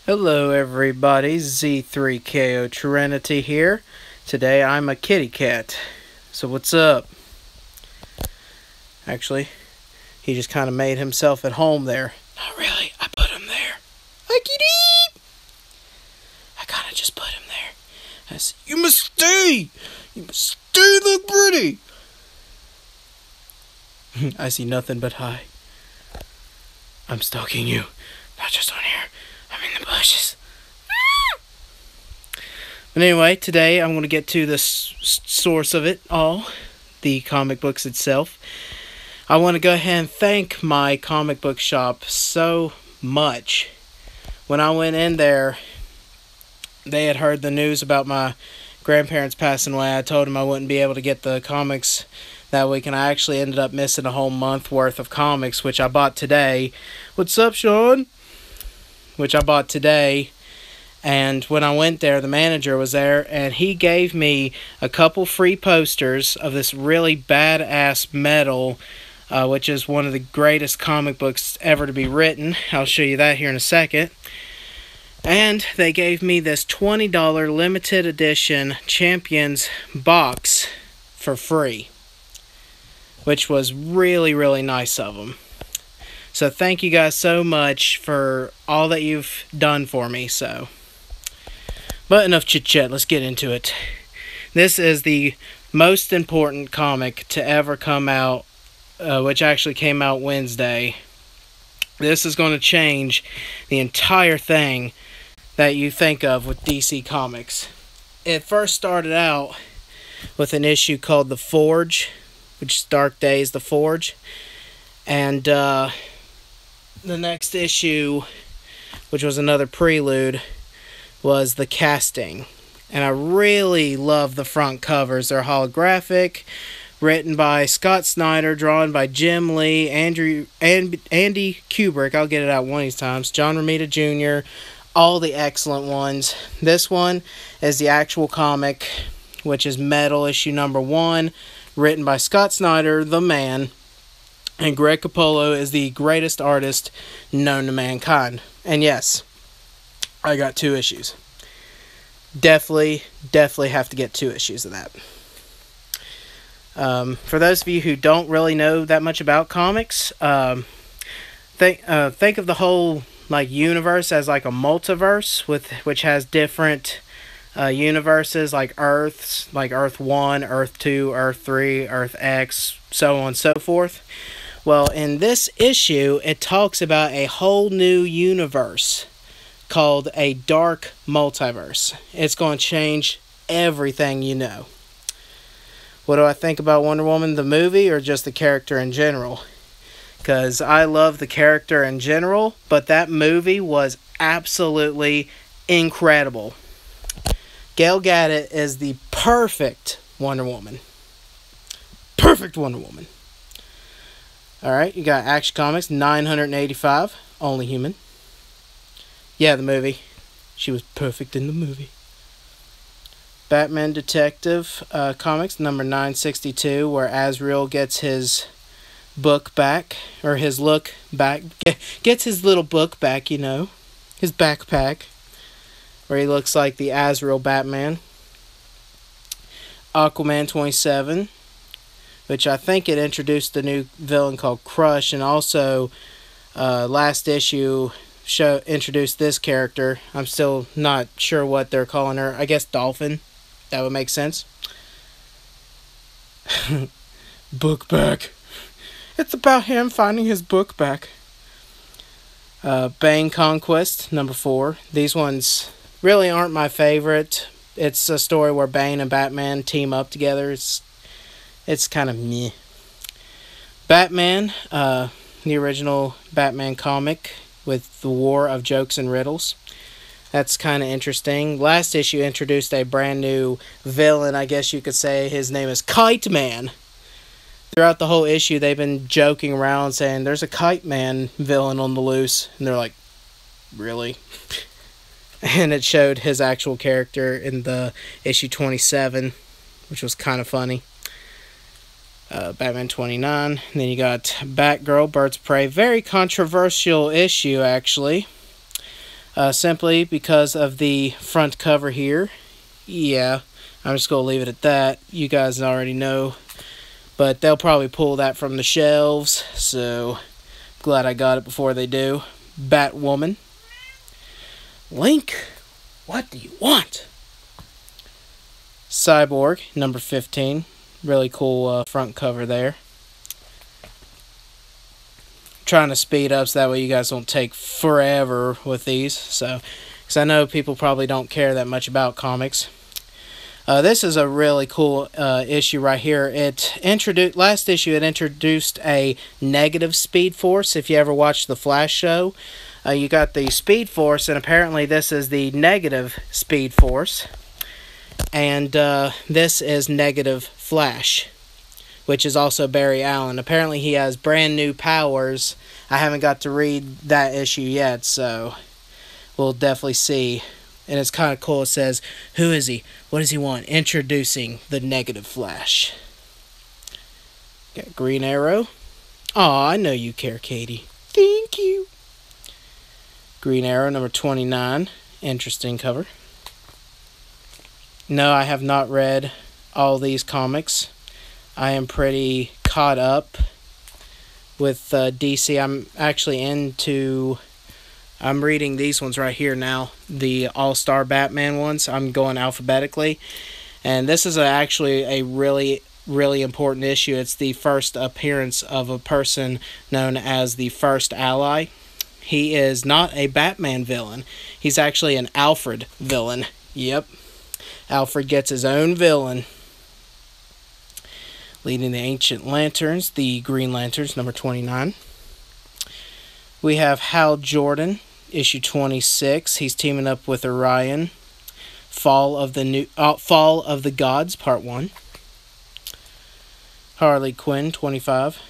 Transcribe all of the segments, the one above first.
Hello everybody, Z3KO Trinity here. Today I'm a kitty cat. So what's up? Actually, he just kind of made himself at home there. Not really, I put him there. Hi kitty! I kind of just put him there. I said, you must stay! You must stay, look pretty! I see nothing but hi. I'm stalking you. Not just on here. I'm in the bushes. But anyway, today I'm going to get to the source of it all, the comic books itself. I want to go ahead and thank my comic book shop so much. When I went in there, they had heard the news about my grandparents passing away. I told them I wouldn't be able to get the comics that week, and I actually ended up missing a whole month worth of comics, which I bought today. What's up, Sean? Which I bought today. And when I went there, the manager was there, and he gave me a couple free posters of this really badass Metal, which is one of the greatest comic books ever to be written. I'll show you that here in a second. And they gave me this $20 limited edition Champions box for free, which was really, really nice of them. So thank you guys so much for all that you've done for me. But enough chit-chat, let's get into it. This is the most important comic to ever come out, which actually came out Wednesday. This is going to change the entire thing that you think of with DC Comics. It first started out with an issue called The Forge, which is Dark Days, The Forge. And the next issue, which was another prelude, was The Casting. And I really love the front covers. They're holographic, written by Scott Snyder, drawn by Jim Lee, Andy Kubrick, I'll get it out one of these times, John Romita Jr., all the excellent ones. This one is the actual comic, which is Metal issue number 1, written by Scott Snyder, the man, and Greg Capullo is the greatest artist known to mankind. And yes, I got 2 issues. Definitely have to get 2 issues of that. For those of you who don't really know that much about comics, think of the whole universe as like a multiverse, which has different universes like Earths, like Earth 1, Earth 2, Earth 3, Earth X, so on and so forth. Well, in this issue, it talks about a whole new universe called a dark multiverse. It's going to change everything you know. What do I think about Wonder Woman, the movie, or just the character in general? Because I love the character in general, but that movie was absolutely incredible. Gal Gadot is the perfect Wonder Woman. Perfect Wonder Woman. Alright, you got Action Comics 985, Only Human. Yeah, the movie. She was perfect in the movie. Batman Detective Comics number 962, where Azrael gets his book back, or his look back, gets his little book back, you know, his backpack, where he looks like the Azrael Batman. Aquaman 27, which I think it introduced the new villain called Crush, and also last issue introduced this character. I'm still not sure what they're calling her. I guess Dolphin. That would make sense. Book back. It's about him finding his book back. Bane Conquest, number 4. These ones really aren't my favorite. It's a story where Bane and Batman team up together. It's kind of meh. Batman, the original Batman comic with the War of Jokes and Riddles. That's kind of interesting. Last issue introduced a brand new villain, I guess you could say. His name is Kite Man. Throughout the whole issue, they've been joking around saying there's a Kite Man villain on the loose. And they're like, really? And it showed his actual character in the issue 27, which was kind of funny. Batman 29. And then you got Batgirl, Birds of Prey. Very controversial issue, actually. simply because of the front cover here. Yeah, I'm just going to leave it at that. You guys already know. But they'll probably pull that from the shelves, so glad I got it before they do. Batwoman. Link, what do you want? Cyborg, number 15. Really cool front cover there. Trying to speed up so that way you guys don't take forever with these. So, because I know people probably don't care that much about comics. This is a really cool issue right here. Last issue it introduced a negative Speed Force. If you ever watched the Flash show, you got the Speed Force, and apparently this is the negative Speed Force. And this is negative Flash, which is also Barry Allen. Apparently he has brand new powers. I haven't got to read that issue yet, so we'll definitely see. And it's kind of cool. It says, who is he? What does he want? Introducing the negative Flash. Got Green Arrow. Aw, I know you care, Katie. Thank you. Green Arrow, number 29. Interesting cover. No, I have not read all these comics. I am pretty caught up with DC. I'm reading these ones right here now, the All-Star Batman ones. I'm going alphabetically. And this is actually a really, really important issue. It's the first appearance of a person known as the First Ally. He is not a Batman villain. He's actually an Alfred villain. Yep. Alfred gets his own villain. Leading the Ancient Lanterns, the Green Lanterns, number 29. We have Hal Jordan, issue 26. He's teaming up with Orion. Fall of the Gods, part 1. Harley Quinn, 25.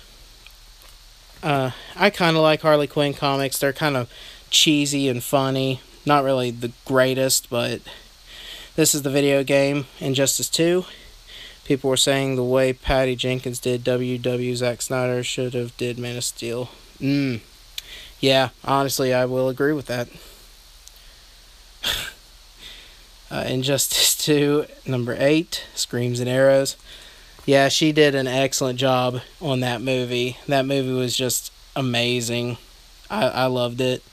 I kind of like Harley Quinn comics. They're kind of cheesy and funny. Not really the greatest, but this is the video game Injustice 2. People were saying the way Patty Jenkins did WW, Zack Snyder should have did Man of Steel. Yeah, honestly, I will agree with that. Injustice 2, number 8, Screams and Arrows. Yeah, she did an excellent job on that movie. That movie was just amazing. I loved it.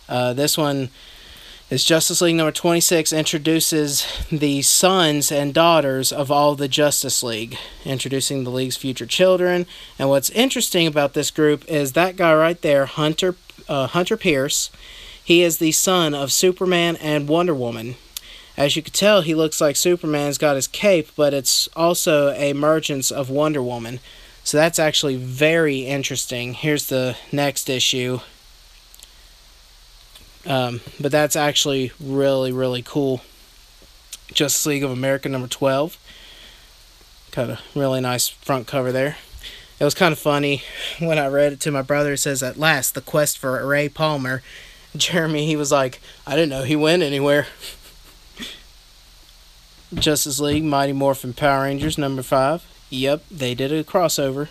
This one is Justice League number 26, introduces the sons and daughters of all the Justice League, introducing the League's future children. And what's interesting about this group is that guy right there, Hunter Pierce. He is the son of Superman and Wonder Woman. As you can tell, he looks like Superman's got his cape, but it's also a emergence of Wonder Woman. So that's actually very interesting. Here's the next issue. But that's actually really, really cool. Justice League of America number 12. Got a really nice front cover there. It was kind of funny when I read it to my brother. It says, at last, the quest for Ray Palmer. Jeremy, he was like, I didn't know he went anywhere. Justice League, Mighty Morphin Power Rangers number 5. Yep, they did a crossover.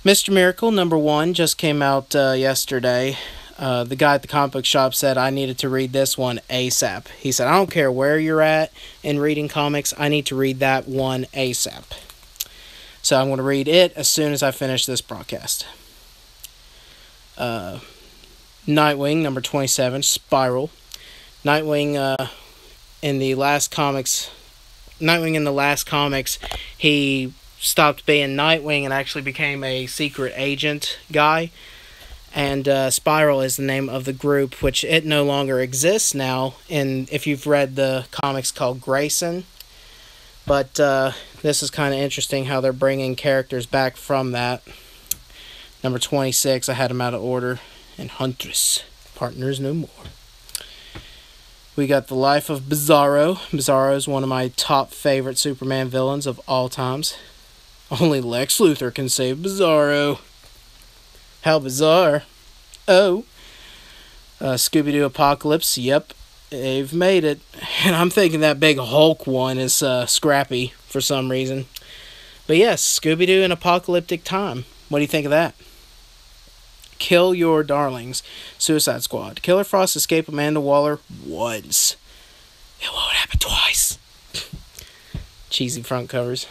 Mr. Miracle number 1 just came out yesterday. The guy at the comic book shop said I needed to read this one ASAP. He said, I don't care where you're at in reading comics, I need to read that one ASAP. So I'm going to read it as soon as I finish this broadcast. Nightwing, number 27, Spiral. Nightwing in the last comics, he stopped being Nightwing and actually became a secret agent guy. And Spiral is the name of the group, which it no longer exists now. And if you've read the comics called Grayson, but this is kind of interesting how they're bringing characters back from that. Number 26, I had them out of order. And Huntress, Partners No More. We got The Life of Bizarro. Bizarro is one of my top favorite Superman villains of all times. Only Lex Luthor can save Bizarro. How bizarre. Oh. Scooby-Doo Apocalypse. Yep. They've made it. And I'm thinking that big Hulk one is Scrappy for some reason. But yes, Scooby-Doo in Apocalyptic Time. What do you think of that? Kill Your Darlings, Suicide Squad. Killer Frost escaped Amanda Waller once. It won't happen twice. Cheesy front covers.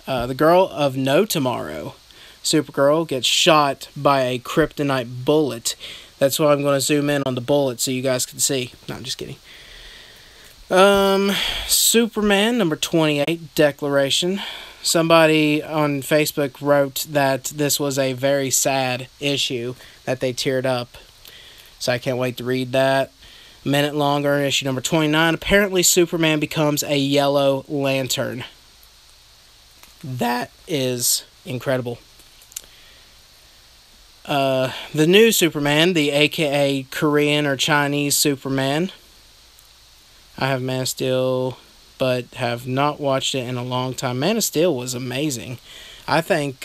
The Girl of No Tomorrow. Supergirl gets shot by a kryptonite bullet. That's why I'm going to zoom in on the bullet so you guys can see. No, I'm just kidding. Superman number 28, Declaration. Somebody on Facebook wrote that this was a very sad issue, that they teared up. So I can't wait to read that. A minute longer, issue number 29. Apparently Superman becomes a Yellow Lantern. That is incredible. The new Superman, the aka Korean or Chinese Superman. I have Man of Steel, but have not watched it in a long time. Man of Steel was amazing. I think,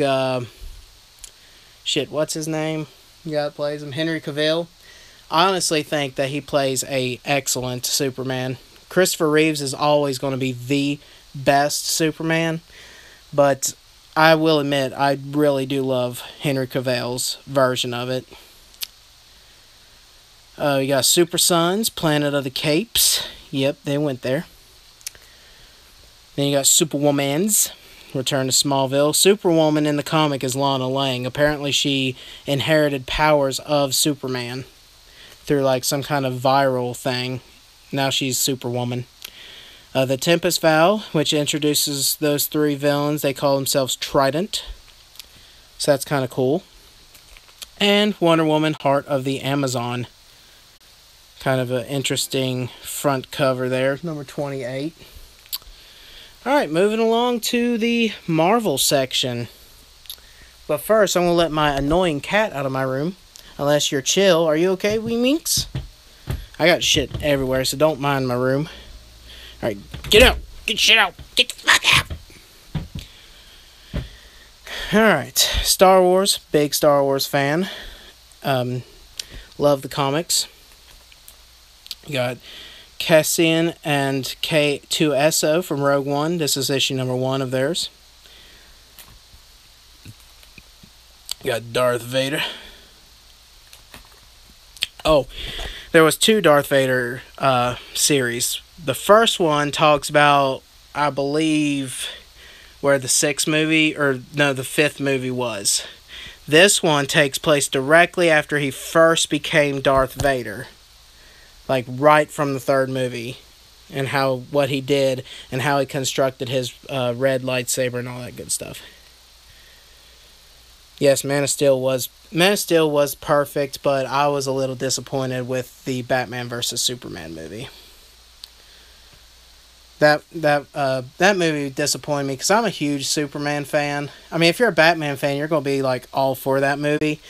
what's his name? The guy that plays him, Henry Cavill. I honestly think that he plays a excellent Superman. Christopher Reeves is always going to be the best Superman, but I will admit, I really do love Henry Cavill's version of it. You got Super Sons, Planet of the Capes. Yep, they went there. Then you got Superwoman's Return to Smallville. Superwoman in the comic is Lana Lang. Apparently she inherited powers of Superman through like some kind of viral thing. Now she's Superwoman. The Tempest Vow, which introduces those three villains. They call themselves Trident. So that's kind of cool. And Wonder Woman, Heart of the Amazon. Kind of an interesting front cover there. Number 28. Alright, moving along to the Marvel section. But first, I'm going to let my annoying cat out of my room. Unless you're chill. Are you okay, wee minx? I got shit everywhere, so don't mind my room. Alright, get out! Get shit out! Get the fuck out! Alright, Star Wars. Big Star Wars fan. Love the comics. You got Cassian and K2SO from Rogue One. This is issue number 1 of theirs. You got Darth Vader. Oh, there was 2 Darth Vader series. The first one talks about, I believe, where the 6th movie, or no, the 5th movie was. This one takes place directly after he first became Darth Vader. Like, right from the 3rd movie. And what he did, and how he constructed his red lightsaber and all that good stuff. Yes, Man of Steel was perfect, but I was a little disappointed with the Batman vs. Superman movie. That movie disappointed me because I'm a huge Superman fan. I mean, if you're a Batman fan, you're going to be like all for that movie.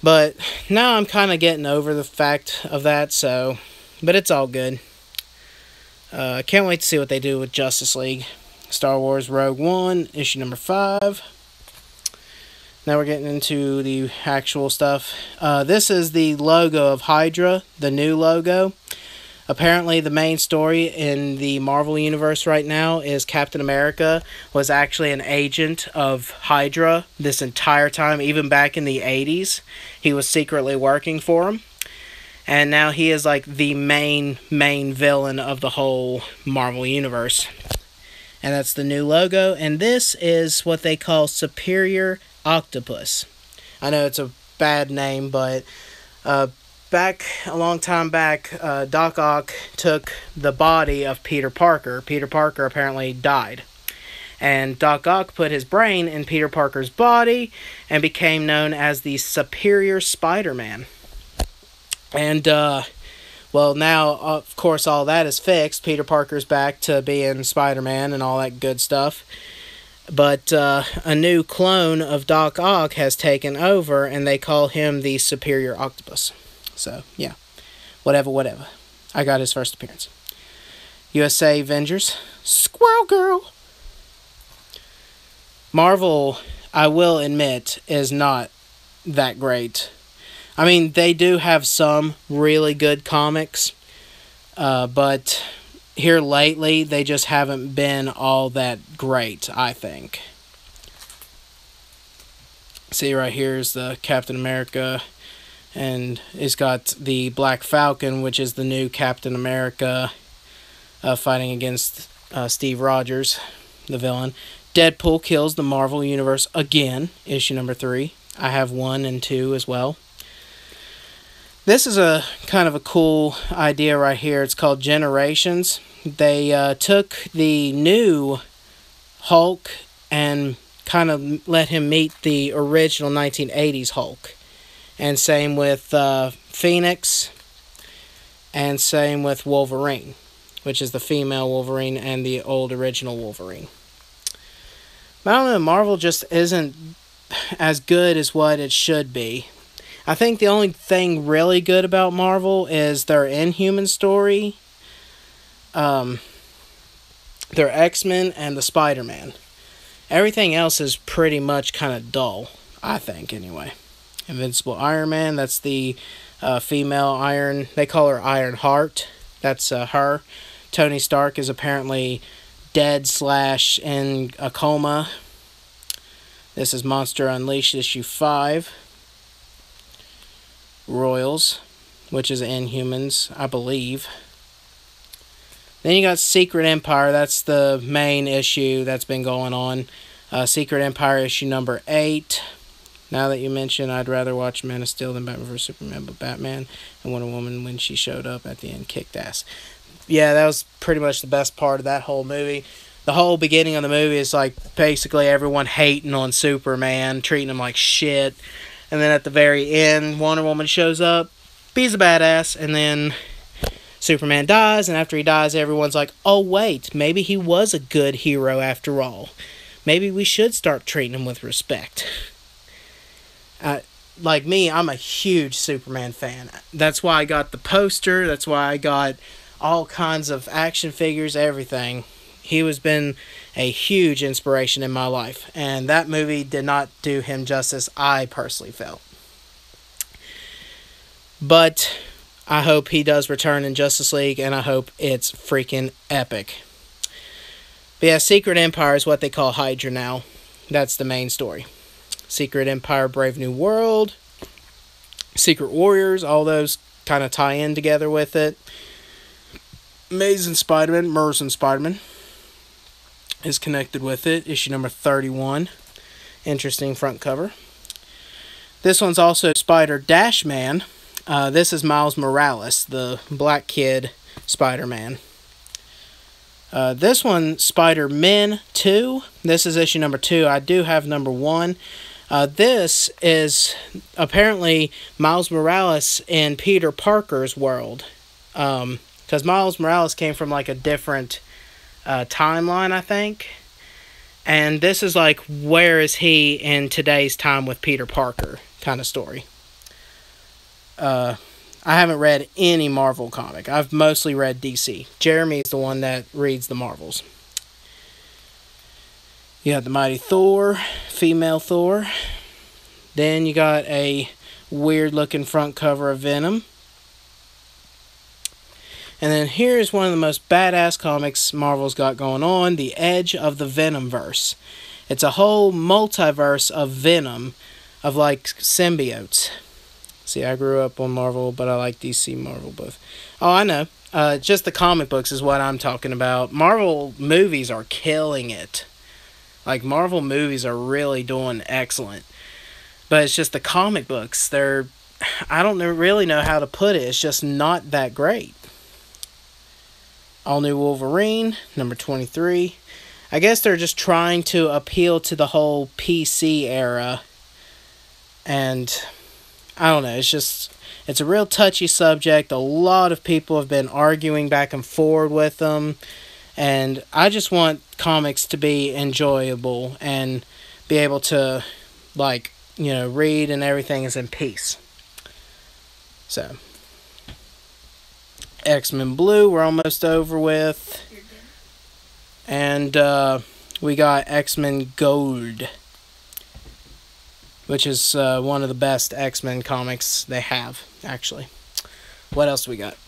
But now I'm kind of getting over the fact of that, so, but it's all good. Can't wait to see what they do with Justice League. Star Wars Rogue One, issue number 5. Now we're getting into the actual stuff. This is the logo of Hydra, the new logo. Apparently the main story in the Marvel Universe right now is Captain America was actually an agent of Hydra this entire time, even back in the 80s. He was secretly working for him. And now he is like the main villain of the whole Marvel Universe. And that's the new logo. And this is what they call Superior Octopus. I know it's a bad name, but back a long time back, Doc Ock took the body of Peter Parker. Peter Parker apparently died. And Doc Ock put his brain in Peter Parker's body and became known as the Superior Spider-Man. And, well, now, of course, all that is fixed. Peter Parker's back to being Spider-Man and all that good stuff. But a new clone of Doc Ock has taken over, and they call him the Superior Octopus. So, yeah. Whatever. I got his first appearance. USA Avengers. Squirrel Girl. Marvel, I will admit, is not that great. I mean, they do have some really good comics. But here lately, they just haven't been all that great, I think. See, right here is the Captain America And it's got the Black Falcon, which is the new Captain America, fighting against Steve Rogers, the villain. Deadpool kills the Marvel Universe again, issue number 3. I have 1 and 2 as well. This is a kind of a cool idea right here. It's called Generations. They took the new Hulk and kind of let him meet the original 1980s Hulk. And same with Phoenix. And same with Wolverine, which is the female Wolverine and the old original Wolverine. But I don't know, Marvel just isn't as good as what it should be. I think the only thing really good about Marvel is their Inhuman story, their X-Men, and the Spider-Man. Everything else is pretty much kind of dull, I think, anyway. Invincible Iron Man, that's the female Iron, they call her Iron Heart. That's her. Tony Stark is apparently dead / in a coma. This is Monster Unleashed issue 5. Royals, which is Inhumans, I believe. Then you got Secret Empire. That's the main issue that's been going on. Secret Empire issue number 8. Now that you mention, I'd rather watch Man of Steel than Batman vs Superman, but Batman and Wonder Woman, when she showed up at the end, kicked ass. Yeah, that was pretty much the best part of that whole movie. The whole beginning of the movie is like basically everyone hating on Superman, treating him like shit. And then at the very end, Wonder Woman shows up, be's a badass, and then Superman dies, and after he dies, everyone's like, oh wait, maybe he was a good hero after all. Maybe we should start treating him with respect. Like me, I'm a huge Superman fan. That's why I got the poster, that's why I got all kinds of action figures, everything. He has been a huge inspiration in my life, and that movie did not do him justice, I personally felt. But I hope he does return in Justice League, and I hope it's freaking epic. But yeah, Secret Empire is what they call Hydra now. That's the main story. Secret Empire, Brave New World, Secret Warriors, all those kind of tie in together with it. Amazing Spider-Man, Morrison Spider-Man is connected with it. Issue number 31. Interesting front cover. This one's also Spider-Man. This is Miles Morales, the black kid Spider-Man. This one, Spider-Man 2. This is issue number 2. I do have number 1. This is apparently Miles Morales in Peter Parker's world. Because Miles Morales came from like a different timeline, I think. And this is like, where is he in today's time with Peter Parker kind of story. I haven't read any Marvel comic. I've mostly read DC. Jeremy is the one that reads the Marvels. You got the Mighty Thor, female Thor. Then you got a weird looking front cover of Venom. And then here's one of the most badass comics Marvel's got going on, The Edge of the Venomverse. It's a whole multiverse of Venom, of like symbiotes. See, I grew up on Marvel, but I like DC Marvel both. Oh, I know. Just the comic books is what I'm talking about. Marvel movies are killing it. Like, Marvel movies are really doing excellent. But it's just the comic books. I don't really know how to put it. It's just not that great. All New Wolverine, number 23. I guess they're just trying to appeal to the whole PC era. And I don't know, it's a real touchy subject. A lot of people have been arguing back and forward with them. And I just want comics to be enjoyable and be able to, like, you know, read and everything is in peace. So, X-Men Blue, we're almost over with. And we got X-Men Gold, which is one of the best X-Men comics they have, actually. What else do we got?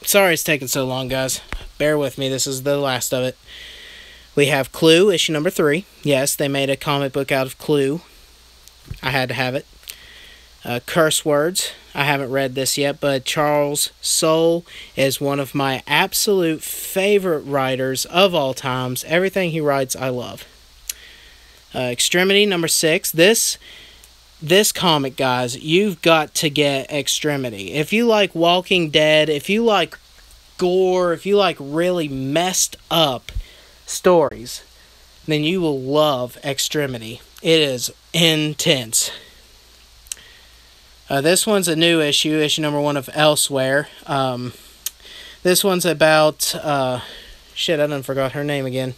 Sorry it's taking so long, guys. Bear with me, this is the last of it. We have Clue, issue number 3. Yes, they made a comic book out of Clue. I had to have it. Curse Words. I haven't read this yet, but Charles Soule is one of my absolute favorite writers of all times. Everything he writes, I love. Extremity, number 6. This comic, guys, you've got to get Extremity. If you like Walking Dead, if you like gore, if you like really messed up stories, then you will love Extremity. It is intense. This one's a new issue number 1 of Elsewhere. This one's about, shit, I done forgot her name again.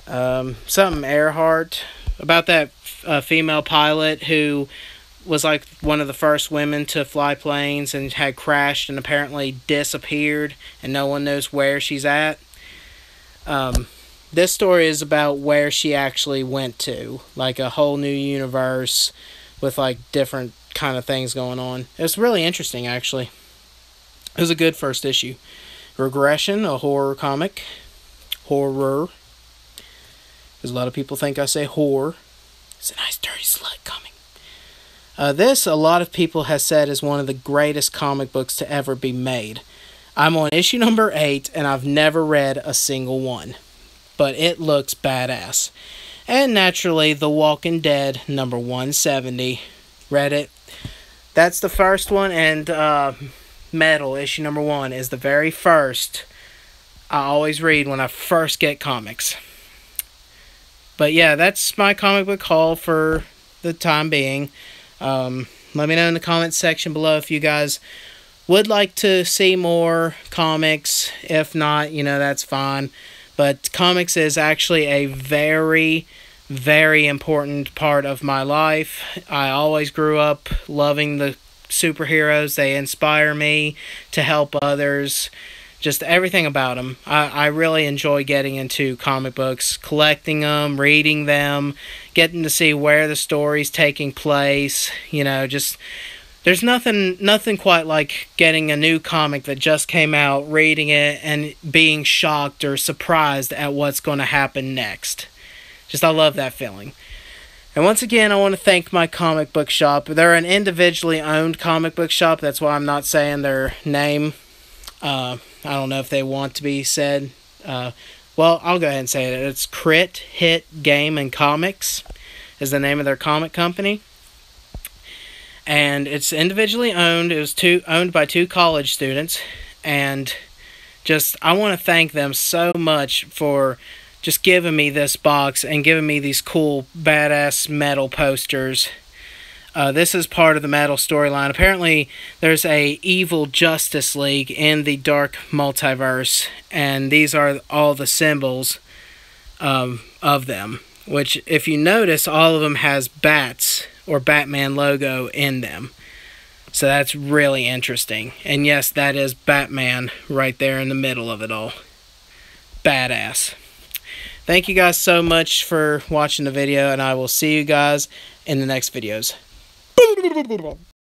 Something Earhart, about that female pilot who was like one of the first women to fly planes and had crashed and apparently disappeared and no one knows where she's at. This story is about where she actually went to, like a whole new universe with like different kind of things going on. It's really interesting, actually. It was a good first issue. Regression, a horror comic. Horror. Because a lot of people think I say whore. It's a nice dirty slut comic. This, a lot of people have said, is one of the greatest comic books to ever be made. I'm on issue number 8, and I've never read a single one. But it looks badass. And naturally, The Walking Dead, number 170. Read it. That's the first one, and Metal, issue number 1, is the very first I always read when I first get comics. But yeah, that's my comic book haul for the time being. Let me know in the comments section below if you guys would like to see more comics. If not, that's fine. But comics is actually a very, very important part of my life. I always grew up loving the superheroes. They inspire me to help others. Just everything about them. I really enjoy getting into comic books, collecting them, reading them, getting to see where the story's taking place. Just there's nothing quite like getting a new comic that just came out, reading it, and being shocked or surprised at what's going to happen next. I love that feeling. And once again, I want to thank my comic book shop. They're an individually owned comic book shop. That's why I'm not saying their name. I don't know if they want to be said. Well, I'll go ahead and say it. It's Crit Hit Game and Comics is the name of their comic company. And it's individually owned. It was owned by 2 college students. And I want to thank them so much for just giving me this box and giving me these cool, badass metal posters. This is part of the Metal storyline. Apparently, there's a evil Justice League in the Dark Multiverse, and these are all the symbols of them. Which, if you notice, all of them has bats or Batman logo in them. So that's really interesting. And yes, that is Batman right there in the middle of it all. Badass. Thank you guys so much for watching the video, and I will see you guys in the next videos.